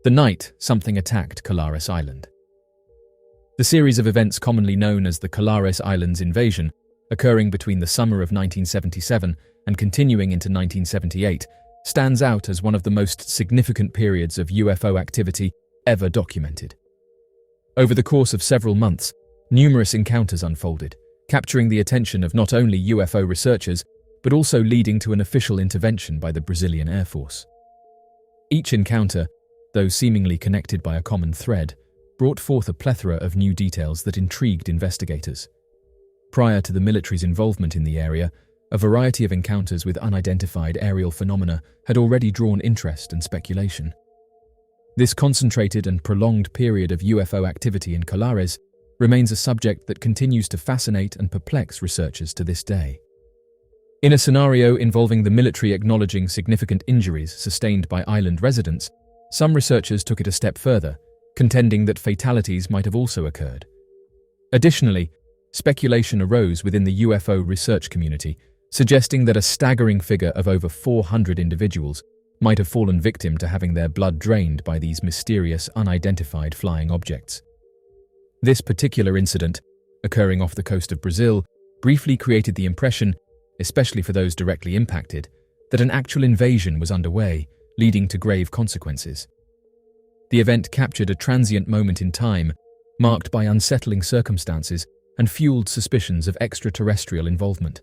The night something attacked Colares Island. The series of events commonly known as the Colares Islands Invasion, occurring between the summer of 1977 and continuing into 1978, stands out as one of the most significant periods of UFO activity ever documented. Over the course of several months, numerous encounters unfolded, capturing the attention of not only UFO researchers, but also leading to an official intervention by the Brazilian Air Force. Each encounter, though seemingly connected by a common thread, brought forth a plethora of new details that intrigued investigators. Prior to the military's involvement in the area, a variety of encounters with unidentified aerial phenomena had already drawn interest and speculation. This concentrated and prolonged period of UFO activity in Colares remains a subject that continues to fascinate and perplex researchers to this day. In a scenario involving the military acknowledging significant injuries sustained by island residents, some researchers took it a step further, contending that fatalities might have also occurred. Additionally, speculation arose within the UFO research community, suggesting that a staggering figure of over 400 individuals might have fallen victim to having their blood drained by these mysterious, unidentified flying objects. This particular incident, occurring off the coast of Brazil, briefly created the impression, especially for those directly impacted, that an actual invasion was underway, leading to grave consequences. The event captured a transient moment in time, marked by unsettling circumstances and fueled suspicions of extraterrestrial involvement.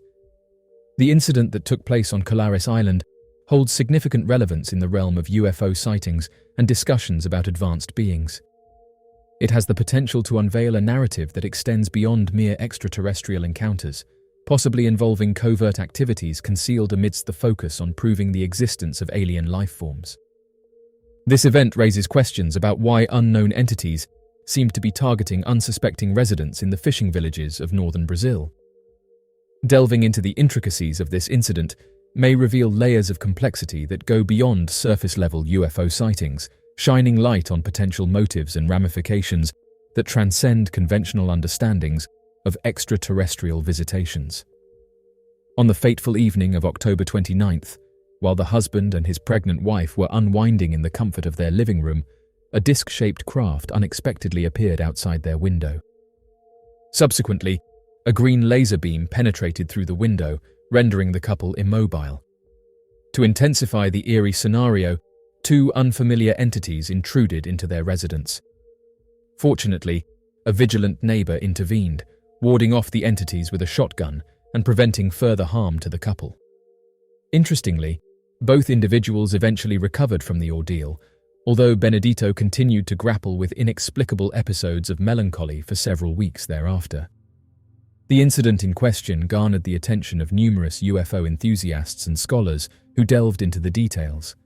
The incident that took place on Colares Island holds significant relevance in the realm of UFO sightings and discussions about advanced beings. It has the potential to unveil a narrative that extends beyond mere extraterrestrial encounters, possibly involving covert activities concealed amidst the focus on proving the existence of alien life forms. This event raises questions about why unknown entities seem to be targeting unsuspecting residents in the fishing villages of northern Brazil. Delving into the intricacies of this incident may reveal layers of complexity that go beyond surface-level UFO sightings, shining light on potential motives and ramifications that transcend conventional understandings of extraterrestrial visitations. On the fateful evening of October 29th, while the husband and his pregnant wife were unwinding in the comfort of their living room, a disc-shaped craft unexpectedly appeared outside their window. Subsequently, a green laser beam penetrated through the window, rendering the couple immobile. To intensify the eerie scenario, two unfamiliar entities intruded into their residence. Fortunately, a vigilant neighbor intervened, warding off the entities with a shotgun and preventing further harm to the couple. Interestingly, both individuals eventually recovered from the ordeal, although Benedito continued to grapple with inexplicable episodes of melancholy for several weeks thereafter. The incident in question garnered the attention of numerous UFO enthusiasts and scholars who delved into the details.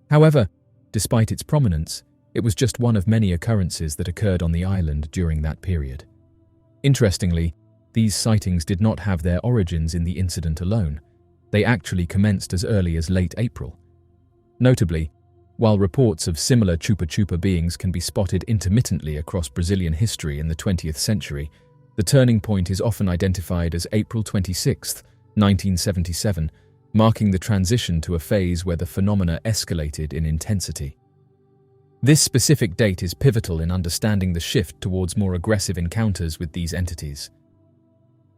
However, despite its prominence, it was just one of many occurrences that occurred on the island during that period. Interestingly, these sightings did not have their origins in the incident alone. They actually commenced as early as late April. Notably, while reports of similar Chupa Chupa beings can be spotted intermittently across Brazilian history in the 20th century, the turning point is often identified as April 26, 1977, marking the transition to a phase where the phenomena escalated in intensity. This specific date is pivotal in understanding the shift towards more aggressive encounters with these entities.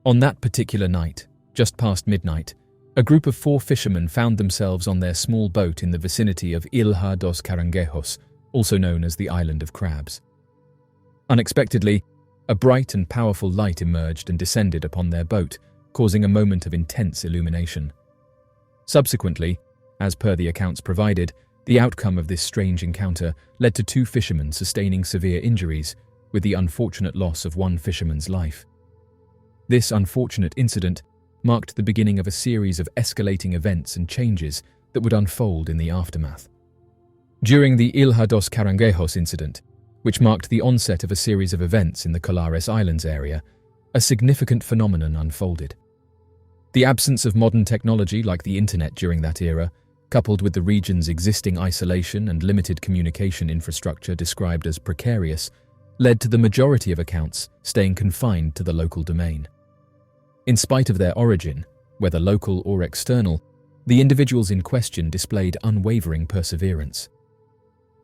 On that particular night, just past midnight, a group of 4 fishermen found themselves on their small boat in the vicinity of Ilha dos Caranguejos, also known as the Island of Crabs. Unexpectedly, a bright and powerful light emerged and descended upon their boat, causing a moment of intense illumination. Subsequently, as per the accounts provided, the outcome of this strange encounter led to 2 fishermen sustaining severe injuries, with the unfortunate loss of 1 fisherman's life. This unfortunate incident marked the beginning of a series of escalating events and changes that would unfold in the aftermath. During the Ilha dos Caranguejos incident, which marked the onset of a series of events in the Colares Islands area, a significant phenomenon unfolded. The absence of modern technology like the internet during that era, coupled with the region's existing isolation and limited communication infrastructure described as precarious, led to the majority of accounts staying confined to the local domain. In spite of their origin, whether local or external, the individuals in question displayed unwavering perseverance.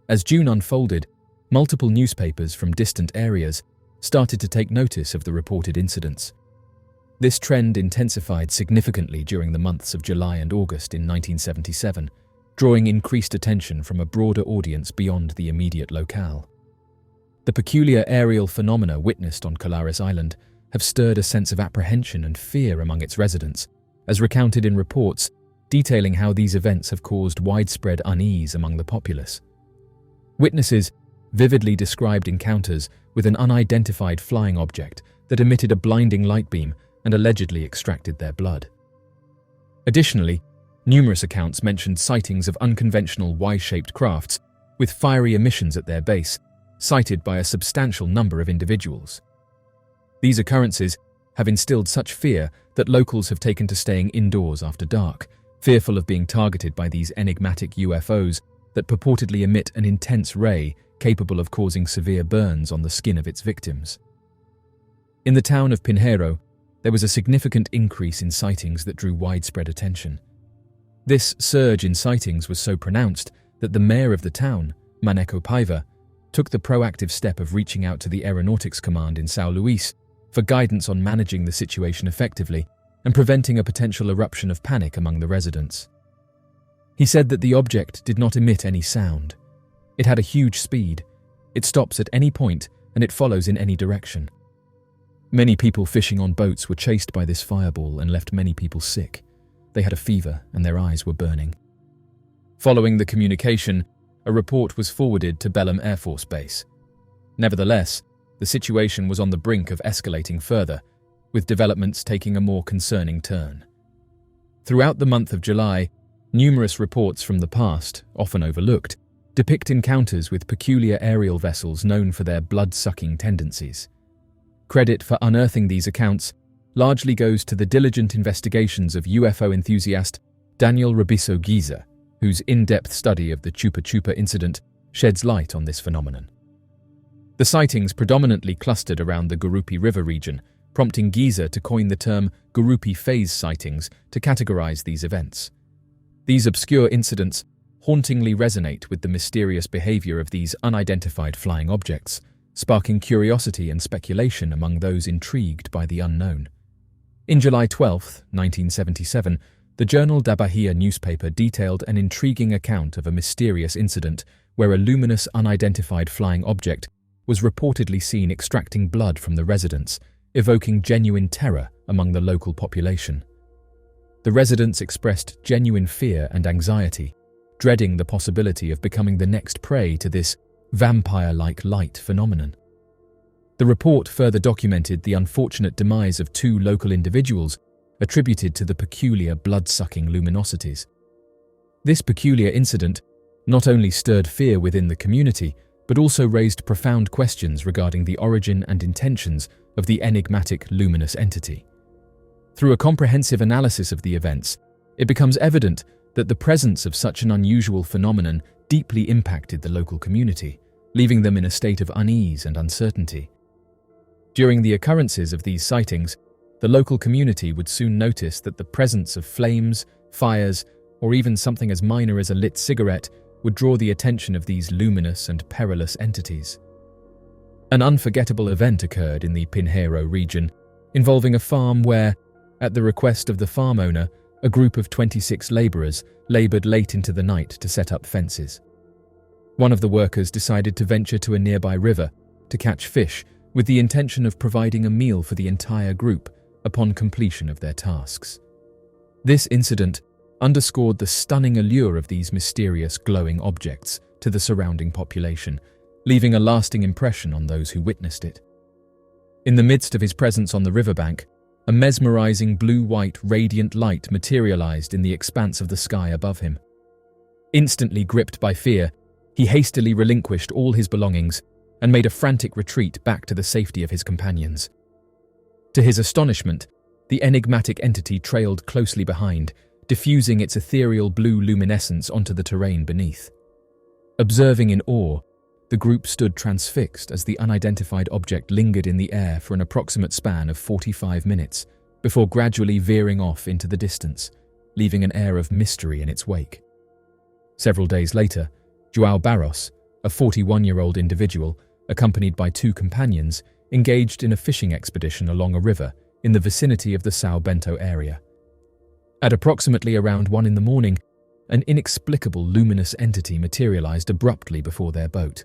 As June unfolded, multiple newspapers from distant areas started to take notice of the reported incidents. This trend intensified significantly during the months of July and August in 1977, drawing increased attention from a broader audience beyond the immediate locale. The peculiar aerial phenomena witnessed on Colares Island have stirred a sense of apprehension and fear among its residents, as recounted in reports detailing how these events have caused widespread unease among the populace. Witnesses vividly described encounters with an unidentified flying object that emitted a blinding light beam and allegedly extracted their blood. Additionally, numerous accounts mentioned sightings of unconventional Y-shaped crafts with fiery emissions at their base, cited by a substantial number of individuals. These occurrences have instilled such fear that locals have taken to staying indoors after dark, fearful of being targeted by these enigmatic UFOs that purportedly emit an intense ray capable of causing severe burns on the skin of its victims. In the town of Pinheiro, there was a significant increase in sightings that drew widespread attention. This surge in sightings was so pronounced that the mayor of the town, Maneko Paiva, took the proactive step of reaching out to the Aeronautics Command in São Luís for guidance on managing the situation effectively and preventing a potential eruption of panic among the residents. He said that the object did not emit any sound. It had a huge speed. It stops at any point and it follows in any direction. Many people fishing on boats were chased by this fireball and left many people sick. They had a fever and their eyes were burning. Following the communication, a report was forwarded to Belém Air Force Base. Nevertheless, the situation was on the brink of escalating further, with developments taking a more concerning turn. Throughout the month of July, numerous reports from the past, often overlooked, depict encounters with peculiar aerial vessels known for their blood-sucking tendencies. Credit for unearthing these accounts largely goes to the diligent investigations of UFO enthusiast Daniel Rabiso Giza, whose in-depth study of the Chupa Chupa incident sheds light on this phenomenon. The sightings predominantly clustered around the Gurupi River region, prompting Giza to coin the term Gurupi phase sightings to categorize these events. These obscure incidents hauntingly resonate with the mysterious behavior of these unidentified flying objects, sparking curiosity and speculation among those intrigued by the unknown. In July 12, 1977, the Jornal da Bahia newspaper detailed an intriguing account of a mysterious incident where a luminous unidentified flying object was reportedly seen extracting blood from the residents, evoking genuine terror among the local population. The residents expressed genuine fear and anxiety, dreading the possibility of becoming the next prey to this vampire-like light phenomenon. The report further documented the unfortunate demise of two local individuals attributed to the peculiar blood-sucking luminosities. This peculiar incident not only stirred fear within the community, but also raised profound questions regarding the origin and intentions of the enigmatic luminous entity. Through a comprehensive analysis of the events, it becomes evident that the presence of such an unusual phenomenon deeply impacted the local community, leaving them in a state of unease and uncertainty. During the occurrences of these sightings, the local community would soon notice that the presence of flames, fires, or even something as minor as a lit cigarette would draw the attention of these luminous and perilous entities. An unforgettable event occurred in the Pinheiro region, involving a farm where, at the request of the farm owner, a group of 26 labourers laboured late into the night to set up fences. One of the workers decided to venture to a nearby river to catch fish with the intention of providing a meal for the entire group upon completion of their tasks. This incident underscored the stunning allure of these mysterious glowing objects to the surrounding population, leaving a lasting impression on those who witnessed it. In the midst of his presence on the riverbank, a mesmerizing blue-white radiant light materialized in the expanse of the sky above him. Instantly gripped by fear, he hastily relinquished all his belongings and made a frantic retreat back to the safety of his companions. To his astonishment, the enigmatic entity trailed closely behind, diffusing its ethereal blue luminescence onto the terrain beneath. Observing in awe, the group stood transfixed as the unidentified object lingered in the air for an approximate span of 45 minutes, before gradually veering off into the distance, leaving an air of mystery in its wake. Several days later, João Barros, a 41-year-old individual, accompanied by two companions, engaged in a fishing expedition along a river in the vicinity of the São Bento area. At approximately around 1 in the morning, an inexplicable luminous entity materialized abruptly before their boat.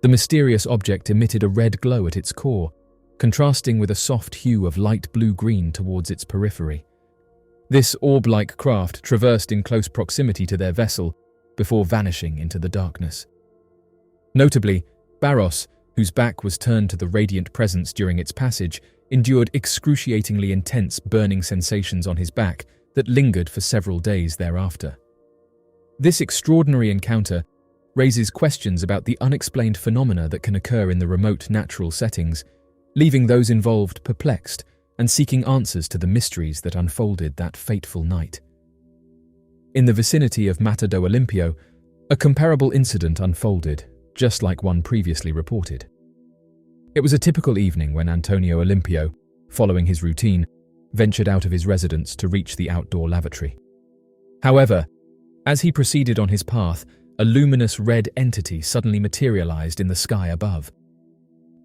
The mysterious object emitted a red glow at its core, contrasting with a soft hue of light blue-green towards its periphery. This orb-like craft traversed in close proximity to their vessel before vanishing into the darkness. Notably, Barros, whose back was turned to the radiant presence during its passage, endured excruciatingly intense burning sensations on his back that lingered for several days thereafter. This extraordinary encounter raises questions about the unexplained phenomena that can occur in the remote natural settings, leaving those involved perplexed and seeking answers to the mysteries that unfolded that fateful night. In the vicinity of Mata do Olimpio, a comparable incident unfolded, just like one previously reported. It was a typical evening when Antonio Olimpio, following his routine, ventured out of his residence to reach the outdoor lavatory. However, as he proceeded on his path, a luminous red entity suddenly materialized in the sky above.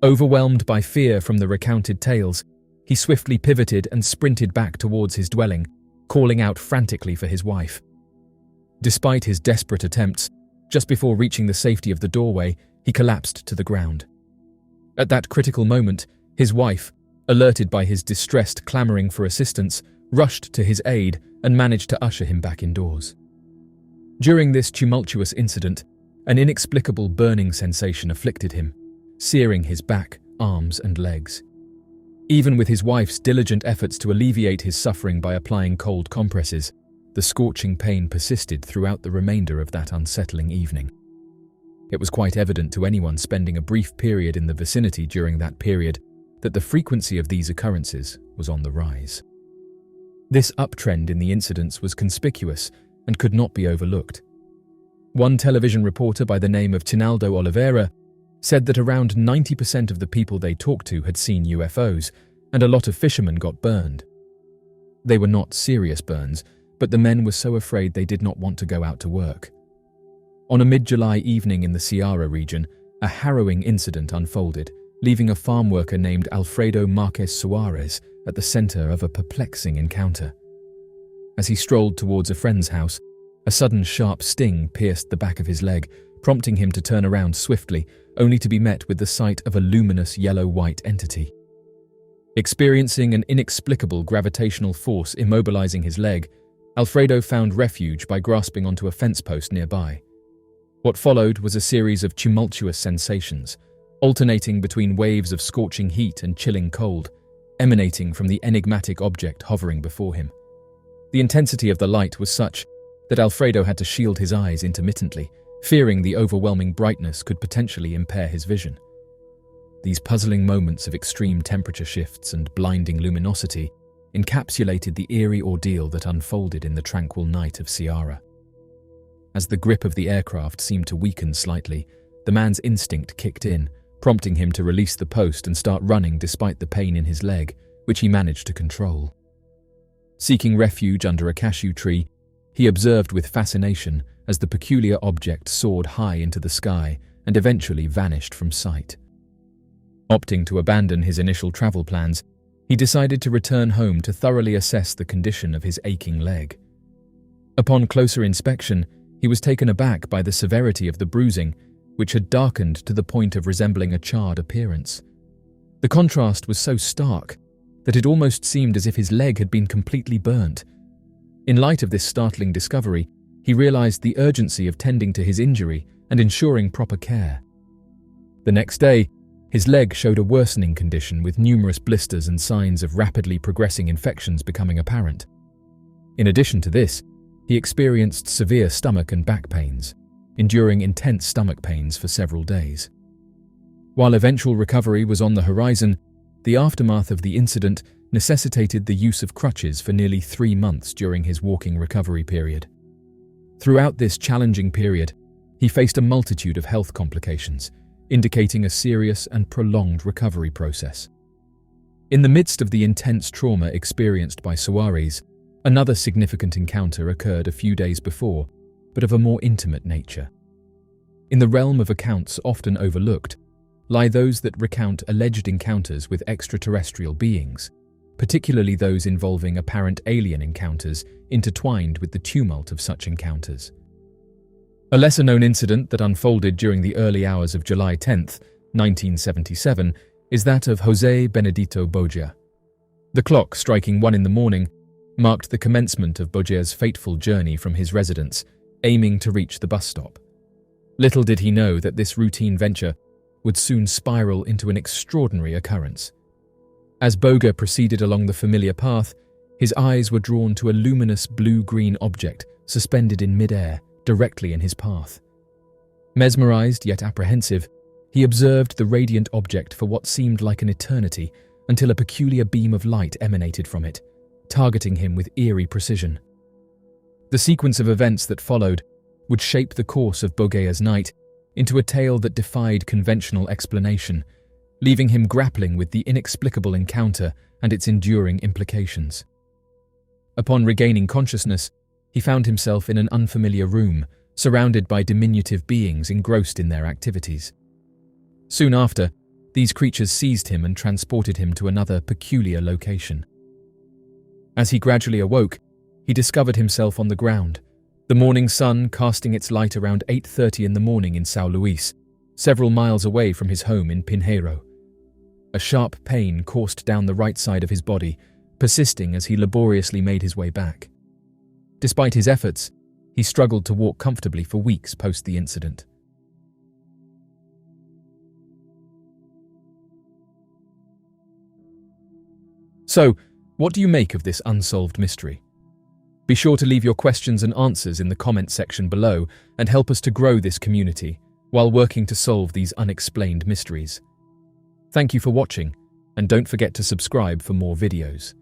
Overwhelmed by fear from the recounted tales, he swiftly pivoted and sprinted back towards his dwelling, calling out frantically for his wife. Despite his desperate attempts, just before reaching the safety of the doorway, he collapsed to the ground. At that critical moment, his wife, alerted by his distressed clamoring for assistance, rushed to his aid and managed to usher him back indoors. During this tumultuous incident, an inexplicable burning sensation afflicted him, searing his back, arms, and legs. Even with his wife's diligent efforts to alleviate his suffering by applying cold compresses, the scorching pain persisted throughout the remainder of that unsettling evening. It was quite evident to anyone spending a brief period in the vicinity during that period that the frequency of these occurrences was on the rise. This uptrend in the incidents was conspicuous and could not be overlooked. One television reporter by the name of Tinaldo Oliveira said that around 90% of the people they talked to had seen UFOs, and a lot of fishermen got burned. They were not serious burns, but the men were so afraid they did not want to go out to work. On a mid-July evening in the Ceará region, a harrowing incident unfolded, leaving a farm worker named Alfredo Marques Soares at the center of a perplexing encounter. As he strolled towards a friend's house, a sudden sharp sting pierced the back of his leg, prompting him to turn around swiftly, only to be met with the sight of a luminous yellow-white entity. Experiencing an inexplicable gravitational force immobilizing his leg, Alfredo found refuge by grasping onto a fence post nearby. What followed was a series of tumultuous sensations, alternating between waves of scorching heat and chilling cold, emanating from the enigmatic object hovering before him. The intensity of the light was such that Alfredo had to shield his eyes intermittently, fearing the overwhelming brightness could potentially impair his vision. These puzzling moments of extreme temperature shifts and blinding luminosity encapsulated the eerie ordeal that unfolded in the tranquil night of Ceará. As the grip of the aircraft seemed to weaken slightly, the man's instinct kicked in, prompting him to release the post and start running despite the pain in his leg, which he managed to control. Seeking refuge under a cashew tree, he observed with fascination as the peculiar object soared high into the sky and eventually vanished from sight. Opting to abandon his initial travel plans, he decided to return home to thoroughly assess the condition of his aching leg. Upon closer inspection, he was taken aback by the severity of the bruising, which had darkened to the point of resembling a charred appearance. The contrast was so stark that it almost seemed as if his leg had been completely burnt. In light of this startling discovery, he realized the urgency of tending to his injury and ensuring proper care. The next day, his leg showed a worsening condition with numerous blisters and signs of rapidly progressing infections becoming apparent. In addition to this, he experienced severe stomach and back pains, enduring intense stomach pains for several days. While eventual recovery was on the horizon, the aftermath of the incident necessitated the use of crutches for nearly 3 months during his walking recovery period. Throughout this challenging period, he faced a multitude of health complications, indicating a serious and prolonged recovery process. In the midst of the intense trauma experienced by Soares, another significant encounter occurred a few days before, but of a more intimate nature. In the realm of accounts often overlooked lie those that recount alleged encounters with extraterrestrial beings, particularly those involving apparent alien encounters intertwined with the tumult of such encounters. A lesser-known incident that unfolded during the early hours of July 10, 1977, is that of José Benedito Boggia. The clock striking 1 in the morning marked the commencement of Boggia's fateful journey from his residence, aiming to reach the bus stop. Little did he know that this routine venture would soon spiral into an extraordinary occurrence. As Boggia proceeded along the familiar path, his eyes were drawn to a luminous blue-green object suspended in mid-air directly in his path. Mesmerized yet apprehensive, he observed the radiant object for what seemed like an eternity until a peculiar beam of light emanated from it, targeting him with eerie precision. The sequence of events that followed would shape the course of Boggia's night into a tale that defied conventional explanation, leaving him grappling with the inexplicable encounter and its enduring implications. Upon regaining consciousness, he found himself in an unfamiliar room, surrounded by diminutive beings engrossed in their activities. Soon after, these creatures seized him and transported him to another peculiar location. As he gradually awoke, he discovered himself on the ground, the morning sun casting its light around 8:30 in the morning in São Luís, several miles away from his home in Pinheiro. A sharp pain coursed down the right side of his body, persisting as he laboriously made his way back. Despite his efforts, he struggled to walk comfortably for weeks post the incident. So, what do you make of this unsolved mystery? Be sure to leave your questions and answers in the comment section below and help us to grow this community while working to solve these unexplained mysteries. Thank you for watching, and don't forget to subscribe for more videos.